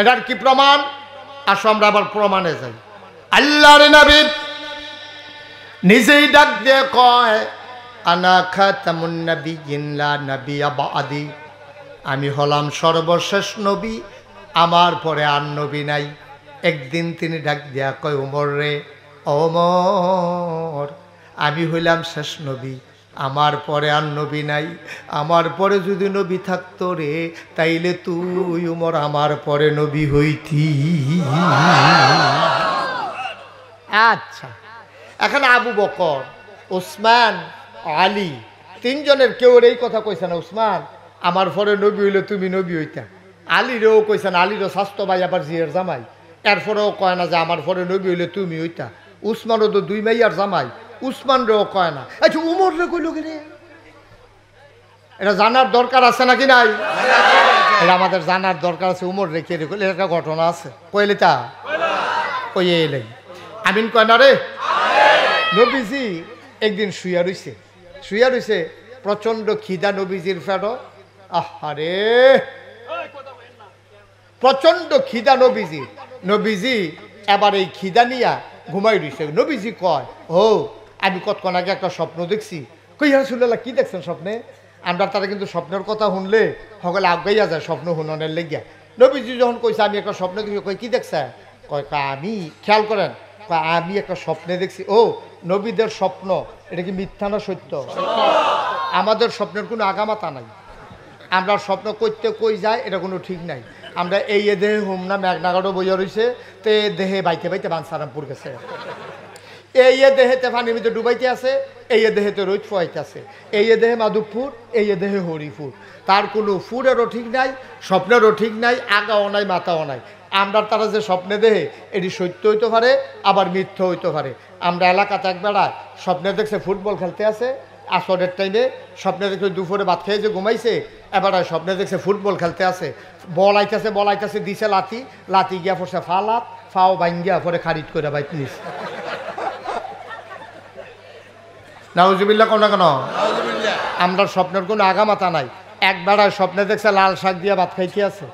এটার কি প্রমাণ? আসো আমরা আবার প্রমাণে যাই। আল্লাহর নবী নিজেই ডাক দিয়ে কয়, আনা খাতামুন নাবিয়্যিন লা নাবিয়্যা বা'দি, আমি হলাম সর্বশেষ নবী, আমার পরে আর নবী নাই। একদিন তিনি ডাক দিয়া কয়, ওমর রে, ওমর, আমি হইলাম শেষ নবী, আমার পরে আর নবী নাই। আমার পরে যদি নবী থাকতো রে, তাইলে তুই ওমর আমার পরে নবী হইতি। আচ্ছা, এখন আবু বকর, ওসমান, আলী, তিনজনের কেউ এই কথা কইছে না, ওসমান আমার পরে নবী হইলে তুমি নবী হইতা। আলীরও কইছে না, আলীরও স্বাস্থ্য ভাই আবার জিয়ের জামাই, এরপরেও কয় না যে আমার পরে নবী হইলে তুমি হইতা। উসমানও তো দুই মাইয়ার জামাই, উসমানরেও কয় না। আচ্ছা উমর রে কইল কি রে? এটা জানার দরকার আছে নাকি নাই? এটা আমাদের জানার দরকার আছে। উমর রে কে রে কইলে একটা ঘটনা আছে, কইলে তা কই এলেই আমিন কয় না রে। নবীজি একদিন শুইয়া রইছে, প্রচন্ড খিদা নবীজির ফেরো। আহারে, প্রচন্ড খিদা নবীজি এবার এই খিদা নিয়া ঘুমাই রইছে। নবীজি কয়, ও আমি কতক্ষণ আগে একটা স্বপ্ন দেখছি। কই ইয়া রাসূলুল্লাহ, কি দেখছেন স্বপ্নে? আমরা তারা কিন্তু স্বপ্নের কথা শুনলে সকলে আগাইয়া যায় স্বপ্ন শুননের লেগিয়া। নবীজি যখন কইছে আমি একটা স্বপ্ন দেখছি, কই কি দেখছে? কয় আমি, খেয়াল করেন, আমি একটা স্বপ্নে দেখছি। ও নবীদের স্বপ্ন এটা কি মিথ্যা না সত্য? আমাদের স্বপ্নের কোনো আগামাতা নাই। আমরা স্বপ্ন করতে কই যায় এটা কোনো ঠিক নাই। আমরা এই দেহে হুম না মেঘনাগড়ও বইয়া রয়েছে, তো এ দেহে বাইতে বাইতে বানসারামপুর গেছে, এই দেহেতে পানির ভিতরে ডুবাইতে আছে, এই দেহেতে রোদ ফোয়াইতে আছে, এই দেহে মাধবপুর, এই দেহে হরিপুর। তার কোনো ফুরেরও ঠিক নাই, স্বপ্নেরও ঠিক নাই, আগাও নাই, মাথাও নাই। আমরা তারা যে স্বপ্নে দেহে এটি সত্য হইতে পারে, আবার মিথ্যা হইতে পারে। আমরা এলাকাতে একবেলা স্বপ্নে দেখছে ফুটবল খেলতে আছে, আসরের টাইমে স্বপ্নে দেখছে দুপুরে ভাত খেয়ে যে ঘুমাইছে, এবার স্বপ্নে দেখছে ফুটবল খেলতে আছে, বল আইতাছে দিছে লাতি গিয়া পড়ছে ফালাত, ফাও বাইঙ্গিয়া পরে খারিজ করে বাইক নিস। নাউজুবিল্লাহ কোন না কেন? আমরা স্বপ্নের কোনো আগামাতা নাই। একবার স্বপ্নে দেখছে লাল শাক দিয়া ভাত খাইতে আছে।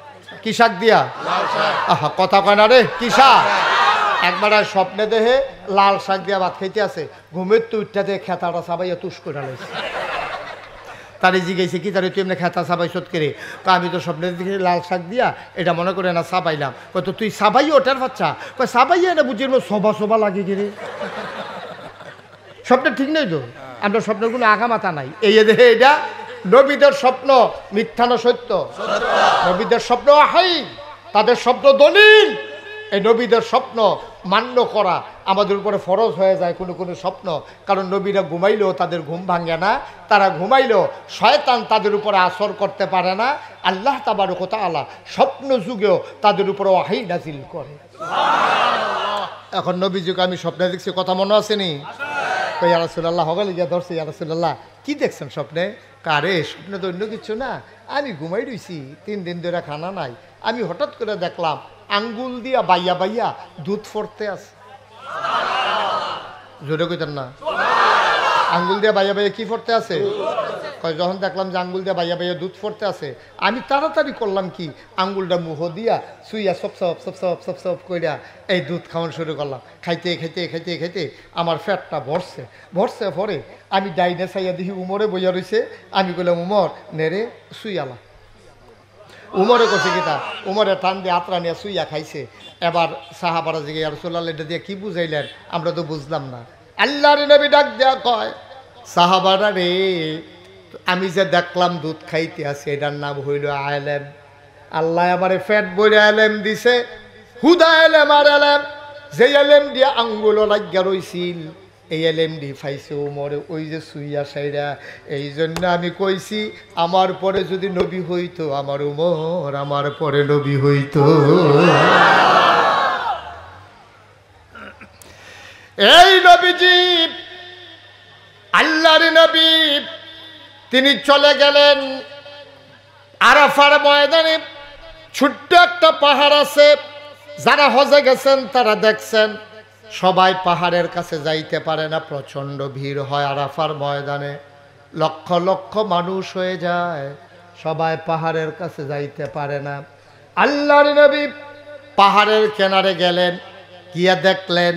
কি শাক দিয়া? আহা, কথা কয় না রে, কি শাক? একবার স্বপ্নে দেহে লাল শাক দিয়া ভাত খাইতে আছে, ঘুমের তো উঠতে খেতাটা সাবাইয়া তুষ করে লাইছে। তারে জিগাইছে, কি তারে তুই এমনি খেতা সাবাই সত করে? আমি তো স্বপ্নে দেখে লাল শাক দিয়া এটা মনে করে না সাবাইলাম। কত তুই সাবাই ওটার বাচ্চা? কয় সাবাইয়া না বুঝি সবা লাগে গিরে। স্বপ্নের ঠিক নেই তো, আমরা স্বপ্নের কোনো আগামাতা নাই। এই দেহে এটা নবীদের স্বপ্ন মিথ্যা না সত্য? নবীদের স্বপ্ন হাই, তাদের স্বপ্ন দলিল। এই নবীদের স্বপ্ন মান্য করা আমাদের উপরে ফরজ হয়ে যায় কোনো কোনো স্বপ্ন। কারণ নবীরা ঘুমাইলেও তাদের ঘুম ভাঙে না, তারা ঘুমাইলেও শয়তান তাদের উপরে আসর করতে পারে না। আল্লাহ তাবারক ওয়া তাআলা স্বপ্ন যুগেও তাদের উপরে ওয়াহী নাজিল করে। এখন নবীজিকে আমি স্বপ্নে দেখছি, কথা মনে আসেনি? ইয়া রাসূলুল্লাহ হবে গিয়া ধরছে, ইয়া রাসূলুল্লাহ কি দেখছেন স্বপ্নে? কারে স্বপ্নে তো অন্য কিছু না, আমি ঘুমাই রইছি, 3 দিন ধরে খানা নাই, আমি হঠাৎ করে দেখলাম আঙ্গুল দিয়া বাইয়া দুধ ফরতে আছে। জোরে কইতেন না? আঙ্গুল দিয়ে বাইয়া কি ফরতে আছে? যখন দেখলাম যে আঙ্গুল দিয়ে বাইয়া দুধ ফরতে আছে, আমি তাড়াতাড়ি করলাম কি, আঙ্গুলটা মুহ দিয়া সুইয়া সব কইরা এই দুধ খাওয়ানো শুরু করলাম। খাইতে আমার ফ্যাটটা ভরছে পরে আমি ডাইনে চাইয়া দেখি উমরে বইয়া রয়েছে। আমি কইলাম, উমর নেড়ে সুইয়ালা। উমরে কছে কিতা, উমরে টান দিয়ে আত্রা নিয়ে সুইয়া খাইছে। এবার সাহাবারা জিগে, ইয়া রাসূলুল্লাহ এটা দিয়ে কি বুঝাইলেন? আমরা তো বুঝলাম না। আল্লাহর নবী ডাক দেয়া কয়, সাহাবারা রে, আমি যে দেখলাম দুধ খাইতে আছে এটার নাম হইল আলেম। আল্লাহ আমারে ফ্যাট বইরে আলেম দিছে, হুদা আলেম। আর আলেম যে আলেম দিয়ে আঙ্গুল লাগিয়া রইছিল, এই আলেম দি ফাইছে উমরে ওই যে সুইয়া সাইরা। এই জন্য আমি কইছি, আমার পরে যদি নবী হইতো আমার উমর, আমার পরে নবী হইতো। এই নবীজি আল্লাহর নবী, তিনি চলে গেলেন আরাফার ময়দানে। ছোট্ট একটা পাহাড় আছে, যারা হজে গেছেন তারা দেখছেন, সবাই পাহাড়ের কাছে যাইতে পারে না, প্রচণ্ড ভিড় হয় আরাফার ময়দানে, লক্ষ লক্ষ মানুষ হয়ে যায়, সবাই পাহাড়ের কাছে যাইতে পারে না। আল্লাহর নবী পাহাড়ের কিনারে গেলেন, গিয়া দেখলেন